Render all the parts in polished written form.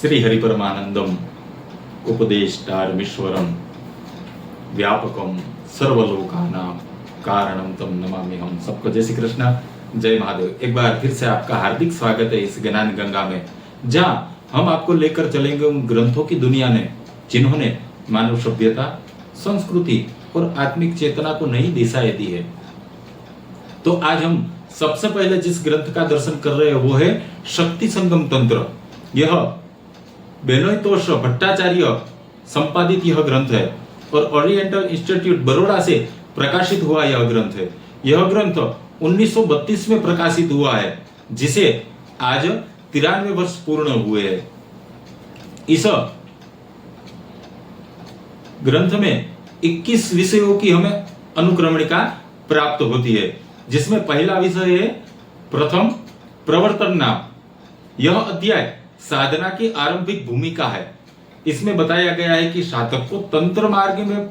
श्री हरि परमानंदम उपदेष्टारमीश्वरम व्यापकम सर्वलोकानां कारणम तम नमामि हम। सबको जय श्री कृष्ण, जय महादेव। एक बार फिर से आपका हार्दिक स्वागत है इस ज्ञान गंगा में, जहां हम आपको लेकर चलेंगे उन ग्रंथों की दुनिया में जिन्होंने मानव सभ्यता, संस्कृति और आत्मिक चेतना को नई दिशाएं दी है। तो आज हम सबसे पहले जिस ग्रंथ का दर्शन कर रहे हैं वो है शक्ति संगम तंत्र। यह बेनोइतोष भट्टाचार्य संपादित यह ग्रंथ है और ओरिएंटल इंस्टीट्यूट बड़ौदा से प्रकाशित हुआ यह ग्रंथ है। यह ग्रंथ 1932 में प्रकाशित हुआ है, जिसे आज 93 वर्ष पूर्ण हुए हैं। इस ग्रंथ में 21 विषयों की हमें अनुक्रमणिका प्राप्त होती है, जिसमें पहला विषय है प्रथम प्रवर्तन नाम। यह अध्याय साधना की आरंभिक भूमिका है। इसमें बताया गया है कि साधक को तंत्र मार्ग में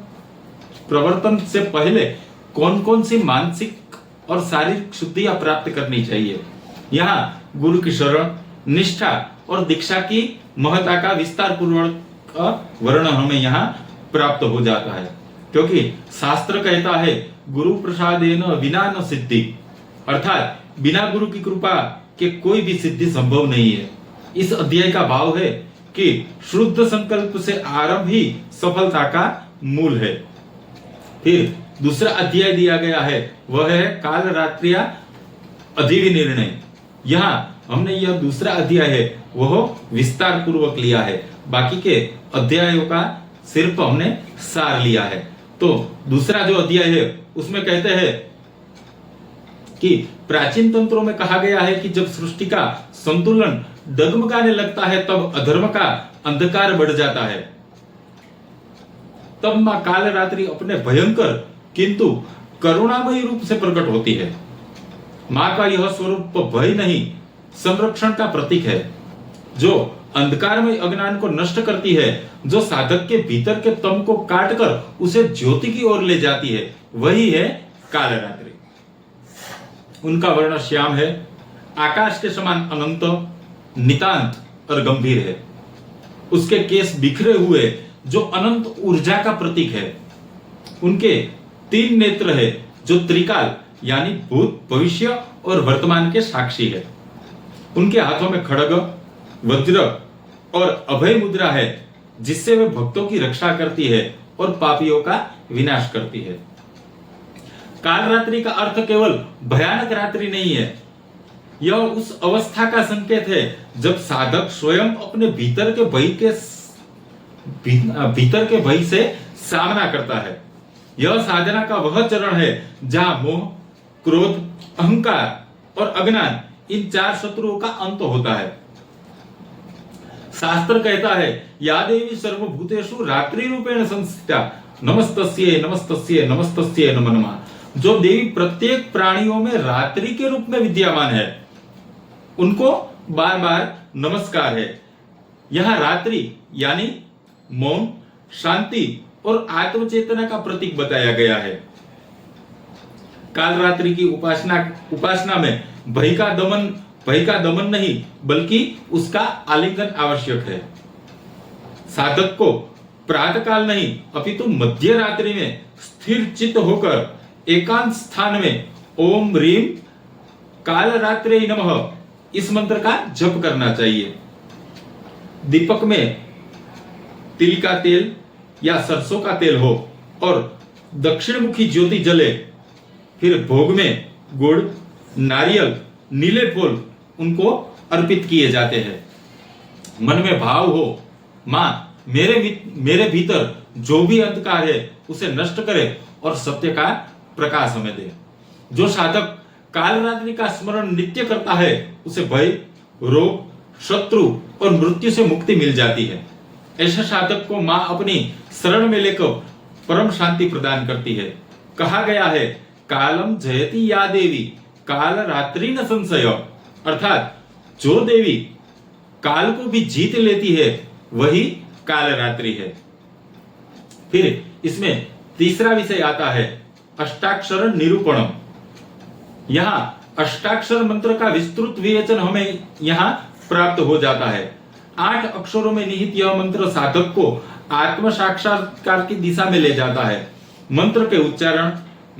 प्रवर्तन से पहले कौन कौन सी मानसिक और शारीरिक शुद्धियां प्राप्त करनी चाहिए। यहाँ गुरु की शरण, निष्ठा और दीक्षा की महत्ता का विस्तार पूर्वक वर्णन हमें यहाँ प्राप्त हो जाता है, क्योंकि शास्त्र कहता है गुरु प्रसादेन विना न सिद्धि, अर्थात बिना गुरु की कृपा के कोई भी सिद्धि संभव नहीं है। इस अध्याय का भाव है कि शुद्ध संकल्प से आरंभ ही सफलता का मूल है। फिर दूसरा अध्याय दिया गया है, वह है काल रात्रिया अधिविनिर्णय। यहाँ हमने यह दूसरा अध्याय है वह विस्तार पूर्वक लिया है, बाकी के अध्यायों का सिर्फ हमने सार लिया है। तो दूसरा जो अध्याय है उसमें कहते हैं कि प्राचीन तंत्रों में कहा गया है कि जब सृष्टि का संतुलन डगमगाने लगता है तब अधर्म का अंधकार बढ़ जाता है। तब मां काल रात्रि अपने भयंकर किंतु करुणामयी रूप से प्रकट होती है। मां का यह स्वरूप भय नहीं, संरक्षण का प्रतीक है, जो अंधकारमय अज्ञान को नष्ट करती है, जो साधक के भीतर के तम को काटकर उसे ज्योति की ओर ले जाती है, वही है काल रात्रि। उनका वर्ण श्याम है, आकाश के समान अनंत, नितांत और गंभीर है। उसके केस बिखरे हुए जो अनंत ऊर्जा का प्रतीक है। उनके 3 नेत्र है जो त्रिकाल यानी भूत, भविष्य और वर्तमान के साक्षी है। उनके हाथों में खड्ग, वज्र और अभय मुद्रा है, जिससे वे भक्तों की रक्षा करती है और पापियों का विनाश करती है। काल रात्रि का अर्थ केवल भयानक रात्रि नहीं है, यह उस अवस्था का संकेत है जब साधक स्वयं अपने भीतर के भय से सामना करता है। यह साधना का वह चरण है जहां मोह, क्रोध, अहंकार और अज्ञान, इन 4 शत्रुओं का अंत होता है। शास्त्र कहता है या देवी सर्वभूतेषु रात्रि रूपेण संस्थिता नमस्तस्ये नमस्तस्ये नमस्तस्ये नमो नमः। जो देवी प्रत्येक प्राणियों में रात्रि के रूप में विद्यमान है, उनको बार बार नमस्कार है। यहां रात्रि यानी मौन, शांति और आत्मचेतना का प्रतीक बताया गया है। काल रात्रि की उपासना में भय का दमन नहीं बल्कि उसका आलिंगन आवश्यक है। साधक को प्रातः काल नहीं अपितु मध्य रात्रि में स्थिर चित्त होकर एकांत स्थान में ओम ह्रीम काल रात्रे नमः इस मंत्र का जप करना चाहिए। दीपक में तिल का तेल या सरसों का तेल हो और दक्षिण मुखी ज्योति जले। फिर भोग में गुड़, नारियल, नीले फूल उनको अर्पित किए जाते हैं। मन में भाव हो, मां मेरे भीतर जो भी अंधकार है उसे नष्ट करे और सत्य का प्रकाश हमें दे। जो साधक काल रात्रि का स्मरण नित्य करता है उसे भय, रोग, शत्रु और मृत्यु से मुक्ति मिल जाती है। ऐसे साधक को मां अपनी शरण में लेकर परम शांति प्रदान करती है। कहा गया है कालम जयति या देवी काल रात्रि न संशय, अर्थात जो देवी काल को भी जीत लेती है वही काल रात्रि है। फिर इसमें तीसरा विषय आता है अष्टाक्षर निरूपणम। यहाँ अष्टाक्षर मंत्र का विस्तृत विवेचन हमें यहाँ प्राप्त हो जाता है। 8 अक्षरों में निहित यह मंत्र साधक को आत्म साक्षात्कार की दिशा में ले जाता है। मंत्र के उच्चारण,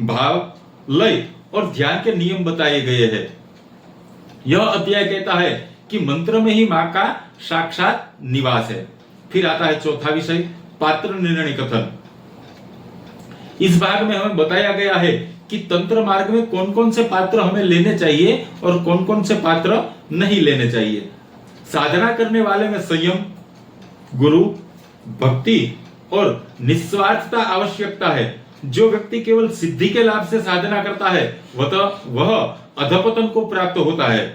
भाव, लय और ध्यान के नियम बताए गए हैं। यह अध्याय कहता है कि मंत्र में ही मां का साक्षात निवास है। फिर आता है चौथा विषय, पात्र निर्णय कथन। इस भाग में हमें बताया गया है कि तंत्र मार्ग में कौन कौन से पात्र हमें लेने चाहिए और कौन कौन से पात्र नहीं लेने चाहिए। साधना करने वाले में संयम, गुरु, भक्ति और निस्वार्थता आवश्यकता है। जो व्यक्ति केवल सिद्धि के लाभ से साधना करता है वह अधपतन को प्राप्त होता है।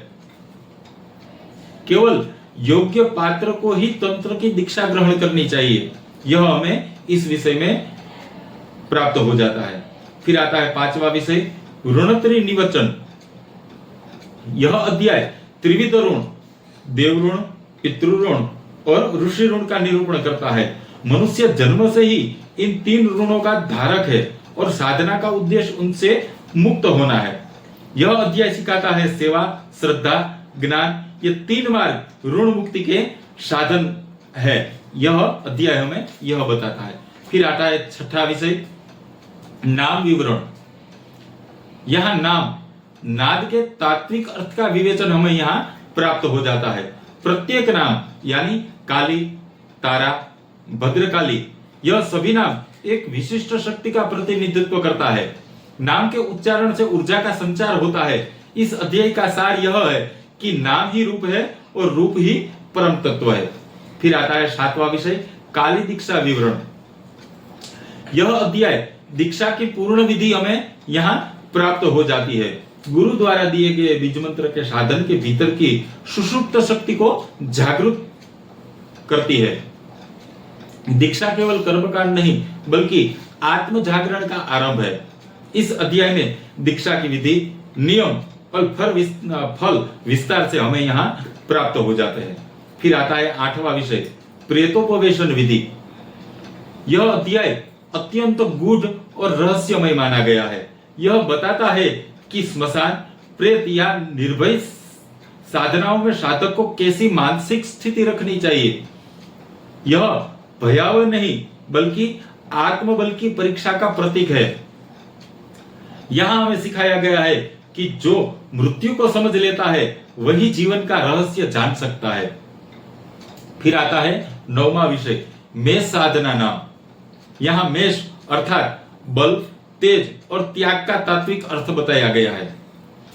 केवल योग्य पात्र को ही तंत्र की दीक्षा ग्रहण करनी चाहिए। यह हमें इस विषय में प्राप्त हो जाता है। फिर आता है पांचवा विषय, ऋणत्रय निवचन। यह अध्याय त्रिविध ऋण, देव ऋण, पितृऋण और ऋषि ऋण का निरूपण करता है। मनुष्य जन्म से ही इन 3 ऋणों का धारक है और साधना का उद्देश्य उनसे मुक्त होना है। यह अध्याय सिखाता है सेवा, श्रद्धा, ज्ञान, ये 3 मार्ग ऋण मुक्ति के साधन है। यह अध्याय हमें यह बताता है। फिर आता है छठा विषय, नाम विवरण। यहां नाम, नाद के तात्विक अर्थ का विवेचन हमें यहां प्राप्त हो जाता है। प्रत्येक नाम यानी काली, तारा, भद्रकाली, यह सभी नाम एक विशिष्ट शक्ति का प्रतिनिधित्व करता है। नाम के उच्चारण से ऊर्जा का संचार होता है। इस अध्याय का सार यह है कि नाम ही रूप है और रूप ही परम तत्व है। फिर आता है सातवां विषय, काली दीक्षा विवरण। यह अध्याय दीक्षा की पूर्ण विधि हमें यहाँ प्राप्त हो जाती है। गुरु द्वारा दिए गए बीज मंत्र के साधन के भीतर की सुषुप्त शक्ति को जागृत करती है। दीक्षा केवल कर्मकांड नहीं बल्कि आत्म जागरण का आरंभ है। इस अध्याय में दीक्षा की विधि, नियम और फल विस्तार से हमें यहाँ प्राप्त हो जाते हैं। फिर आता है आठवां विषय, प्रेतोपवेशन विधि। यह अध्याय अत्यंत गूढ़ और रहस्यमय माना गया है। यह बताता है कि स्मशान, प्रेत या निर्भय साधनाओं में साधक को कैसी मानसिक स्थिति रखनी चाहिए। यह भयावह नहीं बल्कि आत्मबल की परीक्षा का प्रतीक है। यहां हमें सिखाया गया है कि जो मृत्यु को समझ लेता है वही जीवन का रहस्य जान सकता है। फिर आता है 9वां विषय, मेष साधना नाम। यहां मेष अर्थात बल, तेज और त्याग का तात्विक अर्थ बताया गया है।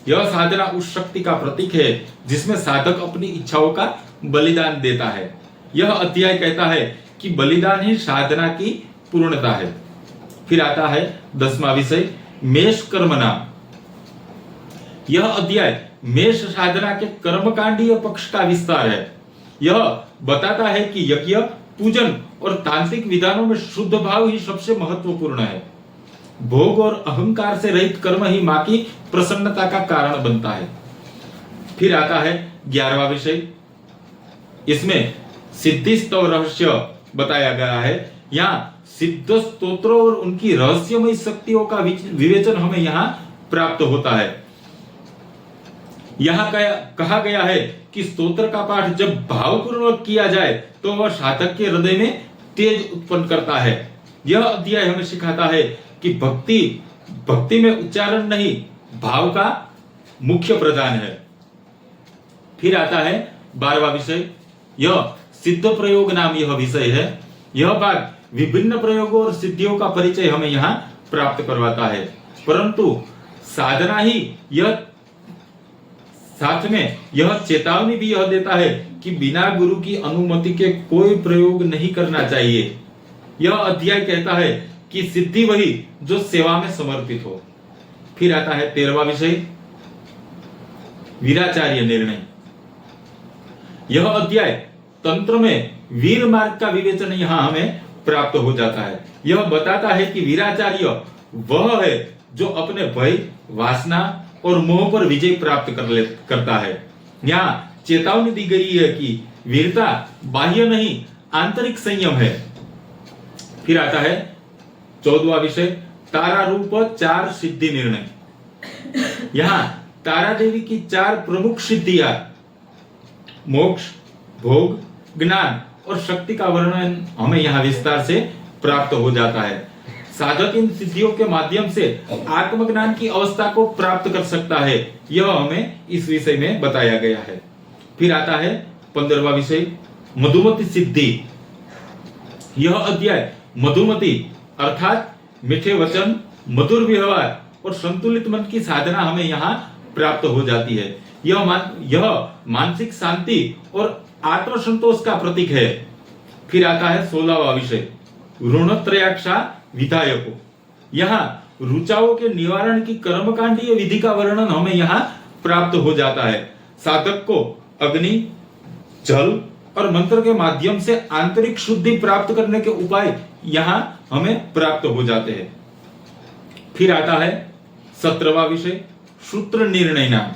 यह साधना उस शक्ति का प्रतीक है जिसमें साधक अपनी इच्छाओं का बलिदान देता है। यह अध्याय कहता है कि बलिदान ही साधना की पूर्णता है। फिर आता है 10वां विषय, मेष कर्म नाम। यह अध्याय मेष साधना के कर्मकांडीय पक्ष का विस्तार है। यह बताता है कि यज्ञ, पूजन और तांत्रिक विधानों में शुद्ध भाव ही सबसे महत्वपूर्ण है। भोग और अहंकार से रहित कर्म ही मां की प्रसन्नता का कारण बनता है। फिर आता है 11वां विषय, इसमें सिद्धि स्तव रहस्य बताया गया है। यहाँ सिद्ध स्तोत्रों और उनकी रहस्यमय शक्तियों का विवेचन हमें यहाँ प्राप्त होता है। यहाँ कहा गया है कि स्तोत्र का पाठ जब भावपूर्वक किया जाए तो वह साधक के हृदय में तेज उत्पन्न करता है। यह अध्याय हमें सिखाता है कि भक्ति में उच्चारण नहीं, भाव का मुख्य प्रधान है। फिर आता है 12वां विषय, यह सिद्ध प्रयोग नाम यह विषय है। यह भाग विभिन्न प्रयोगों और सिद्धियों का परिचय हमें यहाँ प्राप्त करवाता है, परंतु साधना ही यह साथ में यह चेतावनी भी यह देता है कि बिना गुरु की अनुमति के कोई प्रयोग नहीं करना चाहिए। यह अध्याय कहता है कि सिद्धि वही जो सेवा में समर्पित हो। फिर आता है 13वां विषय, वीराचार्य निर्णय। यह अध्याय तंत्र में वीर मार्ग का विवेचन यहाँ हमें प्राप्त हो जाता है। यह बताता है कि वीराचार्य वह है जो अपने भय, वासना और मोह पर विजय प्राप्त करता है। यहाँ चेतावनी दी गई है कि वीरता बाह्य नहीं, आंतरिक संयम है। फिर आता है 14वां विषय, तारा रूप 4 सिद्धि निर्णय। यहाँ तारा देवी की 4 प्रमुख सिद्धियां मोक्ष, भोग, ज्ञान और शक्ति का वर्णन हमें यहाँ विस्तार से प्राप्त हो जाता है। साधक इन सिद्धियों के माध्यम से आत्मज्ञान की अवस्था को प्राप्त कर सकता है, यह हमें इस विषय में बताया गया है। फिर आता है 15वां विषय, मधुमती सिद्धि। यह अध्याय मधुमती अर्थात मीठे वचन, मधुर व्यवहार और संतुलित मन की साधना हमें यहाँ प्राप्त हो जाती है। यह मानसिक शांति और आत्मसंतोष का प्रतीक है। फिर आता है 16वां विषय, ऋणत्रयाक्षा विधायको। यहाँ रुचाओं के निवारण की कर्मकांडीय विधि का वर्णन हमें यहाँ प्राप्त हो जाता है। साधक को अग्नि, जल और मंत्र के माध्यम से आंतरिक शुद्धि प्राप्त करने के उपाय यहाँ हमें प्राप्त हो जाते हैं। फिर आता है 17वां विषय, सूत्र निर्णय नाम।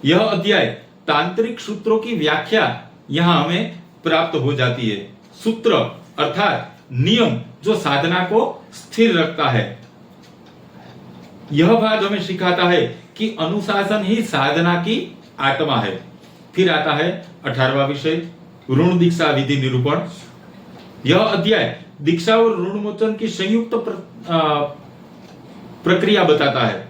यह अध्याय तांत्रिक सूत्रों की व्याख्या यहाँ हमें प्राप्त हो जाती है। सूत्र अर्थात नियम जो साधना को स्थिर रखता है। यह बात हमें सिखाता है कि अनुशासन ही साधना की आत्मा है। फिर आता है 18वां विषय, ऋण दीक्षा विधि निरूपण। यह अध्याय दीक्षा और ऋण मोचन की संयुक्त प्रक्रिया बताता है।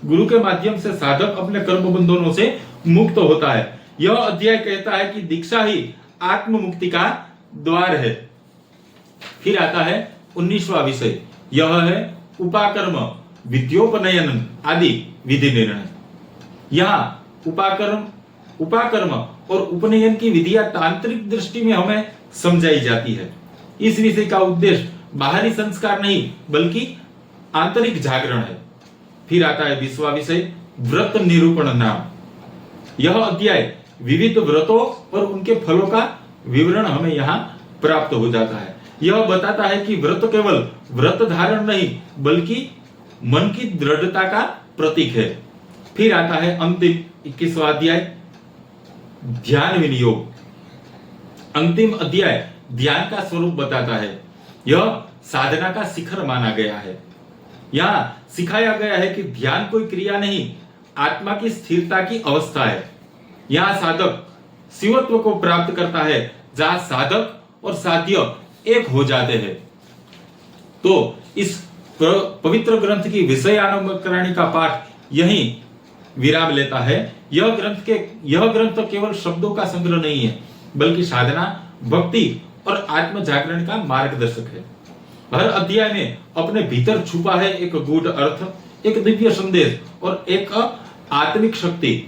गुरु के माध्यम से साधक अपने कर्म बंधनों से मुक्त होता है। यह अध्याय कहता है कि दीक्षा ही आत्म मुक्ति का द्वार है। फिर आता है 19वां विषय, यह है उपाकर्म, विद्योपनयन आदि विधि निर्णय। यहाँ उपाकर्म और उपनयन की विधियां तांत्रिक दृष्टि में हमें समझाई जाती है। इस विषय का उद्देश्य बाहरी संस्कार नहीं बल्कि आंतरिक जागरण है। फिर आता है 20वां विषय, व्रत निरूपण नाम। यह अध्याय विविध व्रतों और उनके फलों का विवरण हमें यहाँ प्राप्त हो जाता है। यह बताता है कि व्रत केवल व्रत धारण नहीं बल्कि मन की दृढ़ता का प्रतीक है। फिर आता है अंतिम 21वां अध्याय, ध्यान विनियोग। अंतिम अध्याय ध्यान का स्वरूप बताता है। यह साधना का शिखर माना गया है। यहाँ सिखाया गया है कि ध्यान कोई क्रिया नहीं, आत्मा की स्थिरता की अवस्था है। यहाँ साधक शिवत्व को प्राप्त करता है, जहां साधक और साध्य एक हो जाते हैं। तो इस पवित्र ग्रंथ की विषयानुकरणी का पाठ यहीं विराम लेता है। यह ग्रंथ केवल शब्दों का संग्रह नहीं है बल्कि साधना, भक्ति और आत्म जागरण का मार्गदर्शक है। हर अध्याय में अपने भीतर छुपा है एक गूढ़ अर्थ, एक दिव्य संदेश और एक आत्मिक शक्ति।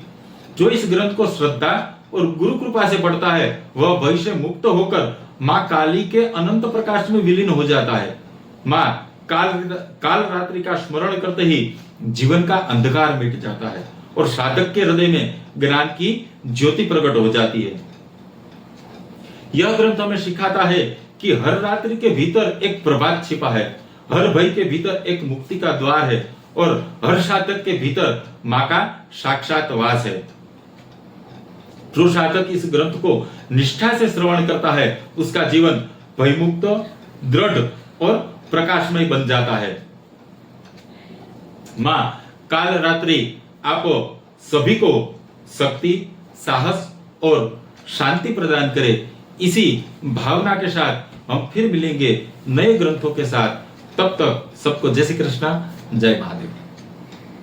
जो इस ग्रंथ को श्रद्धा और गुरु कृपा से पढ़ता है वह भय से मुक्त होकर माँ काली के अनंत प्रकाश में विलीन हो जाता है। माँ काल रात्रि का स्मरण करते ही जीवन का अंधकार मिट जाता है और साधक के हृदय में ज्ञान की ज्योति प्रकट हो जाती है। यह ग्रंथ हमें सिखाता है कि हर रात्रि के भीतर एक प्रभात छिपा है, हर भय के भीतर एक मुक्ति का द्वार है और हर साधक के भीतर माँ का साक्षात वास है। जो साधक इस ग्रंथ को निष्ठा से श्रवण करता है उसका जीवन भयमुक्त, दृढ़ और प्रकाशमय बन जाता है। माँ काल रात्रि आप सभी को शक्ति, साहस और शांति प्रदान करे। इसी भावना के साथ हम फिर मिलेंगे नए ग्रंथों के साथ। तब तक सबको जय श्री कृष्ण, जय महादेव।